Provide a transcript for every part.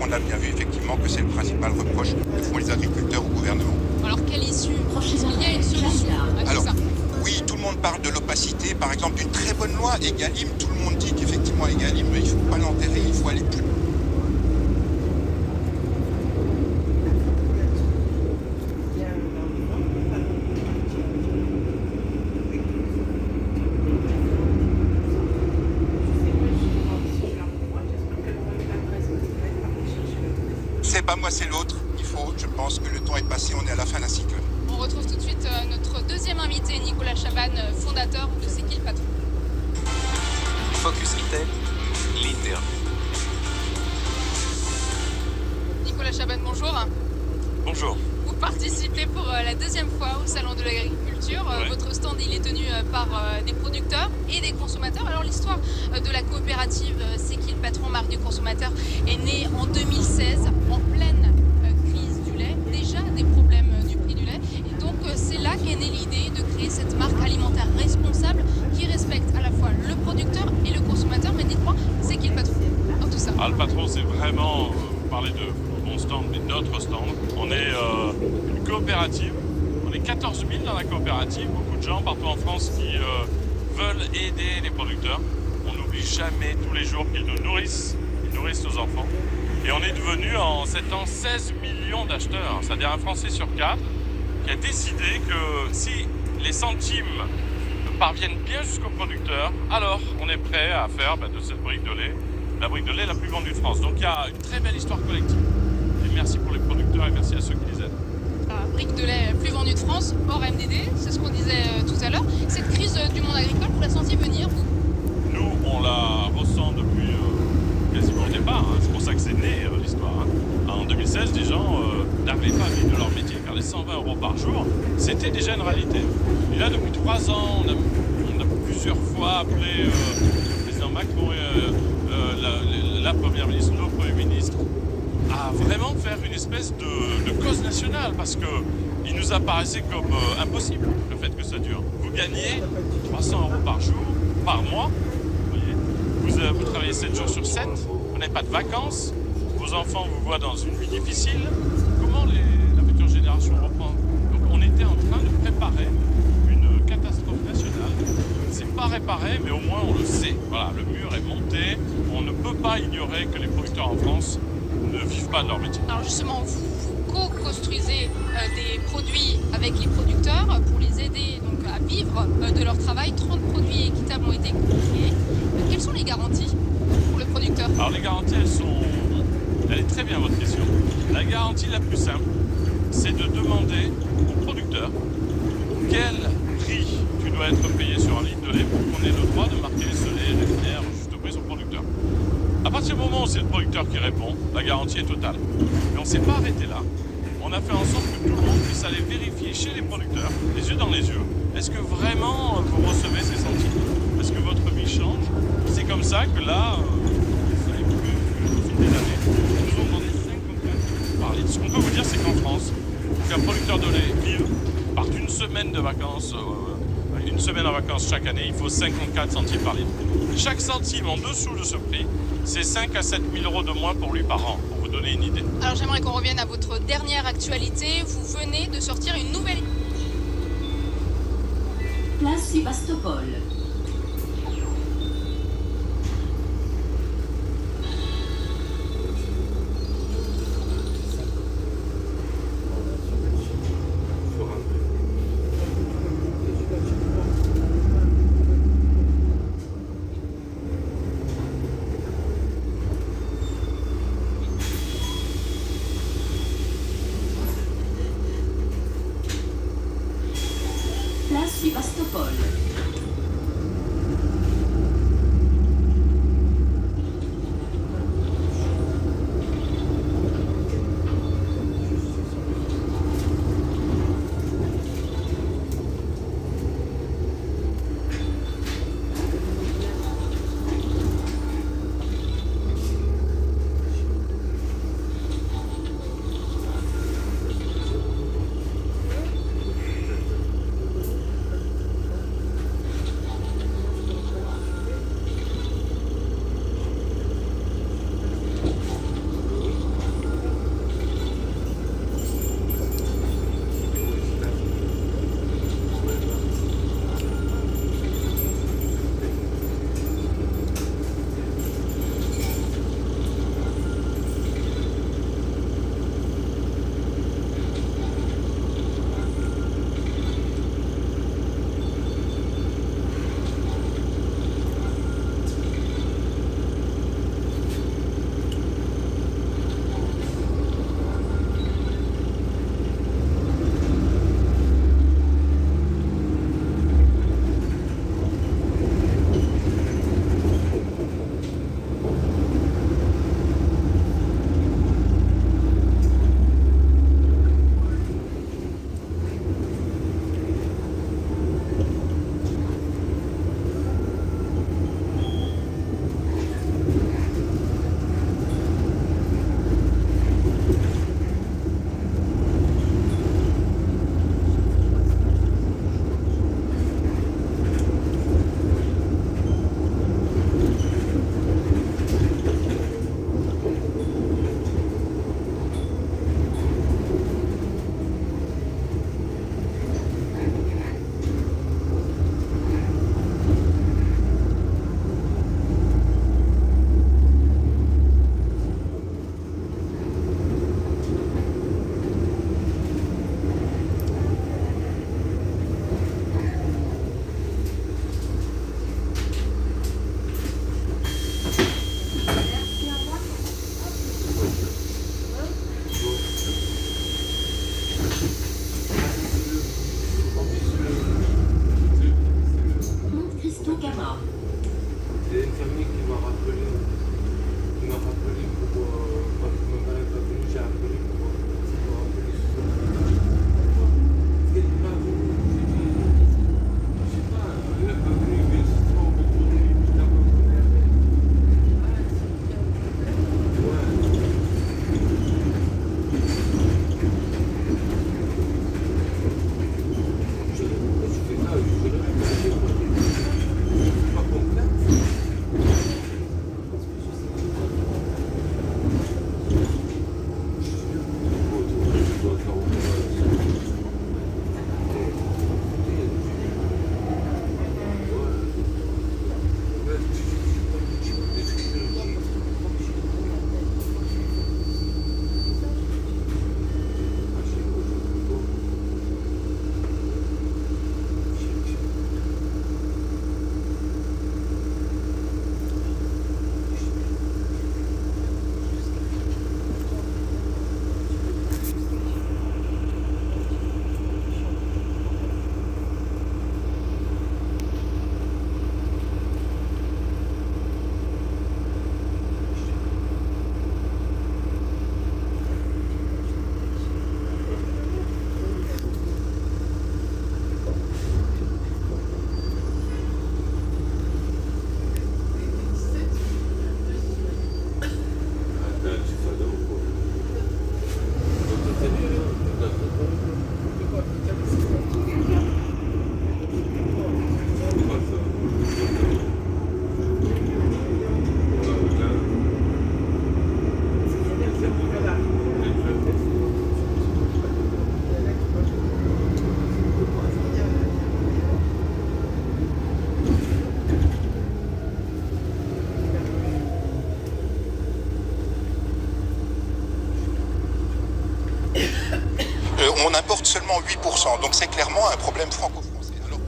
on a bien vu effectivement que c'est le principal reproche que font les agriculteurs au gouvernement. Alors quelle issue? Il y a une solution à tout Alors, ça. oui, tout le monde parle de l'opacité, par exemple d'une très bonne loi, Egalim, tout le monde dit qu'effectivement Egalim, il ne faut pas l'enterrer, il faut aller plus. C'est pas moi, c'est l'autre. Je pense que le temps est passé, on est à la fin d'un cycle. On retrouve tout de suite notre deuxième invité, Nicolas Chaban, fondateur de C'est qui le patron? Focus Retail, l'interview. Nicolas Chaban, bonjour. Bonjour. Vous participez pour la deuxième fois au Salon de l'Agriculture. Ouais. Votre stand il est tenu par des producteurs et des consommateurs. Alors l'histoire de la coopérative C'est qui le patron, marque du consommateur, est née en 2016, en pleine crise du lait. Déjà des problèmes du prix du lait. Et donc c'est là qu'est née l'idée de créer cette marque alimentaire responsable qui respecte à la fois le producteur et le consommateur. Mais dites-moi, c'est qui le patron dans tout ça? Le patron, c'est vraiment, vous parlez de mon stand, mais notre stand. On est une coopérative, on est 14 000 dans la coopérative, beaucoup de gens partout en France qui veulent aider les producteurs. On n'oublie jamais tous les jours qu'ils nous nourrissent, ils nourrissent nos enfants. Et on est devenu en 7 ans 16 millions d'acheteurs, c'est-à-dire un Français sur 4 qui a décidé que si les centimes parviennent bien jusqu'au producteur, alors on est prêt à faire de cette brique de lait la brique de lait la plus vendue de France. Donc il y a une très belle histoire collective. Et merci pour les producteurs et merci à ceux qui les aident. Brique de lait plus vendue de France, hors MDD, c'est ce qu'on disait tout à l'heure. Cette crise du monde agricole, vous la sentiez venir, vous? Nous, on la ressent depuis quasiment le départ. C'est pour ça que c'est né l'histoire. En 2016, les gens n'arrivaient pas à vivre de leur métier car les 120 € par jour, c'était déjà une réalité. Et là, depuis 3 ans, on a plusieurs fois appelé le président Macron et la première ministre, le premier ministre, à vraiment faire une espèce de cause nationale parce que il nous apparaissait comme impossible le fait que ça dure. Vous gagnez 300 € par jour, par mois, vous travaillez 7 jours sur 7, vous n'avez pas de vacances, vos enfants vous voient dans une vie difficile. Comment la future génération reprend? Donc on était en train de préparer une catastrophe nationale. C'est pas réparé, mais au moins on le sait. Voilà, le mur est monté. On ne peut pas ignorer que les producteurs en France ne vivent pas de leur métier. Alors justement, vous co-construisez des produits avec les producteurs pour les aider donc, à vivre de leur travail. 30 produits équitables ont été créés. Quelles sont les garanties pour le producteur? Alors les garanties, elle est très bien votre question. La garantie la plus simple, c'est de demander au producteur quel prix tu dois être payé sur un litre de lait pour qu'on ait le droit de marquer ce lait rémunère juste au prix au producteur. À partir du moment où c'est le producteur qui répond, la garantie est totale. Mais on ne s'est pas arrêté là. On a fait en sorte que tout le monde puisse aller vérifier chez les producteurs, les yeux dans les yeux, est-ce que vraiment vous recevez ces centimes? Est-ce que votre vie change? C'est comme ça que là, ça évolue au fil des années. Ils nous ont demandé 54 par litre. Ce qu'on peut vous dire, c'est qu'en France, pour qu'un producteur de lait vive, part une semaine de vacances, une semaine en vacances chaque année, il faut 54 centimes par litre. Chaque centime en dessous de ce prix, c'est 5 à 7 000 € de moins pour lui par an, pour vous donner une idée. Alors j'aimerais qu'on revienne à votre dernière actualité. Vous venez de sortir une nouvelle... Place Sébastopol. Place Sébastopol. seulement 8%. Donc c'est clairement un problème franco-français. Alors,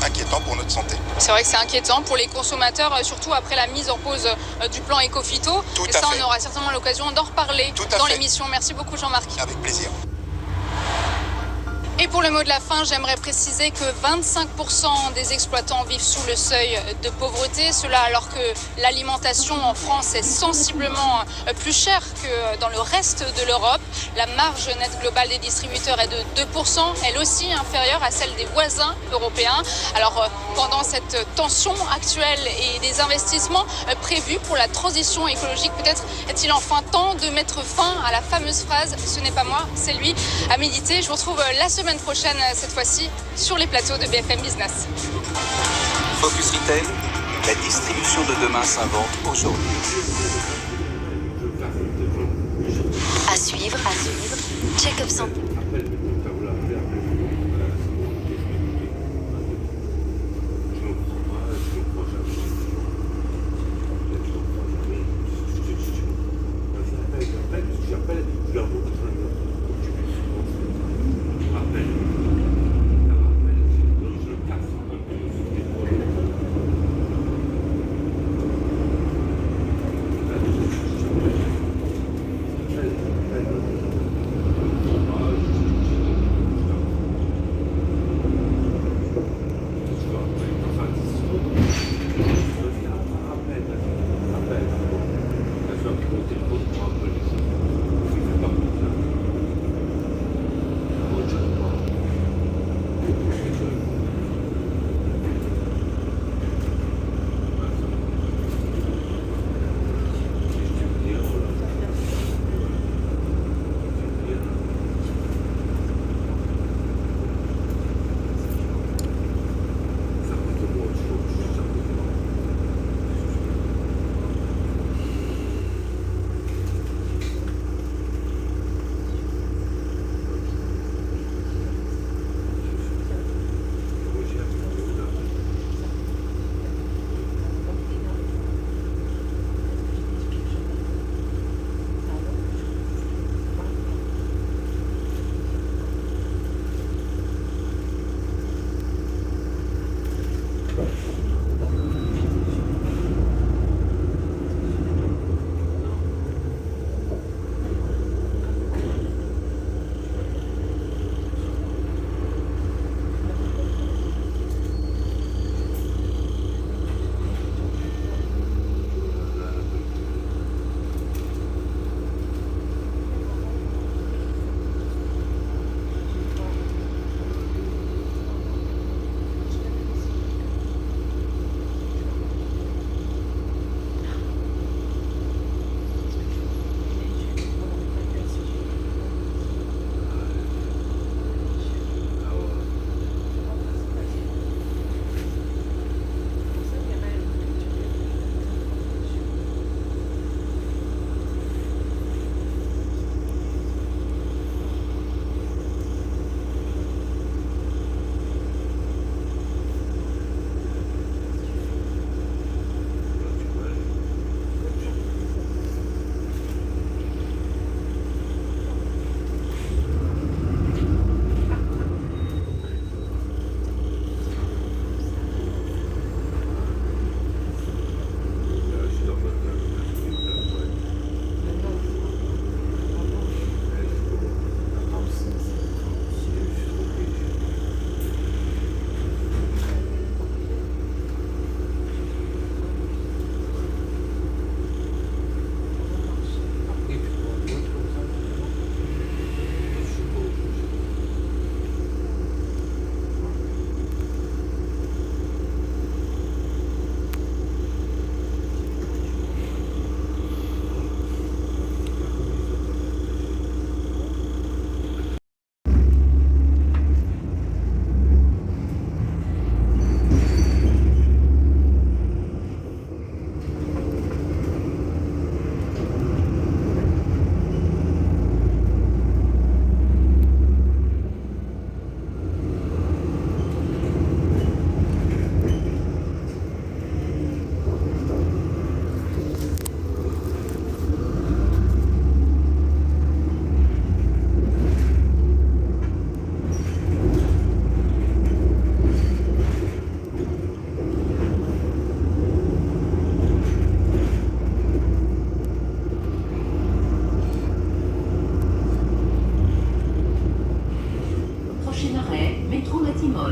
inquiétant pour notre santé. C'est vrai que c'est inquiétant pour les consommateurs, surtout après la mise en pause du plan Éco-Phyto. Tout Et à ça, fait. on aura certainement l'occasion d'en reparler Tout à dans fait. l'émission. Merci beaucoup Jean-Marc. Avec plaisir. Et pour le mot de la fin, j'aimerais préciser que 25% des exploitants vivent sous le seuil de pauvreté. Cela alors que l'alimentation en France est sensiblement plus chère que dans le reste de l'Europe. La marge nette globale des distributeurs est de 2%, elle aussi inférieure à celle des voisins européens. Alors pendant cette tension actuelle et des investissements prévus pour la transition écologique, peut-être est-il enfin temps de mettre fin à la fameuse phrase « ce n'est pas moi, c'est lui » à méditer. Je vous retrouve la semaine prochaine, cette fois-ci, sur les plateaux de BFM Business. Focus Retail, la distribution de demain s'invente aujourd'hui. À suivre. Check-up santé.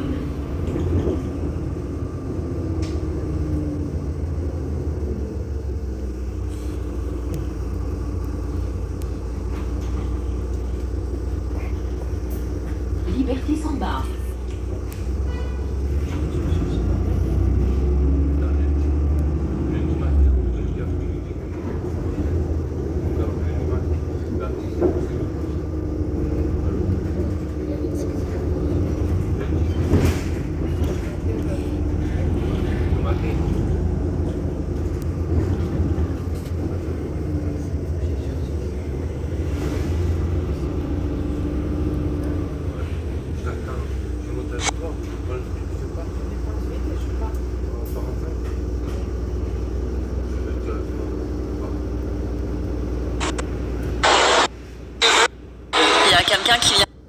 Sébastopol. Liberté sans barre. Il y a quelqu'un qui vient.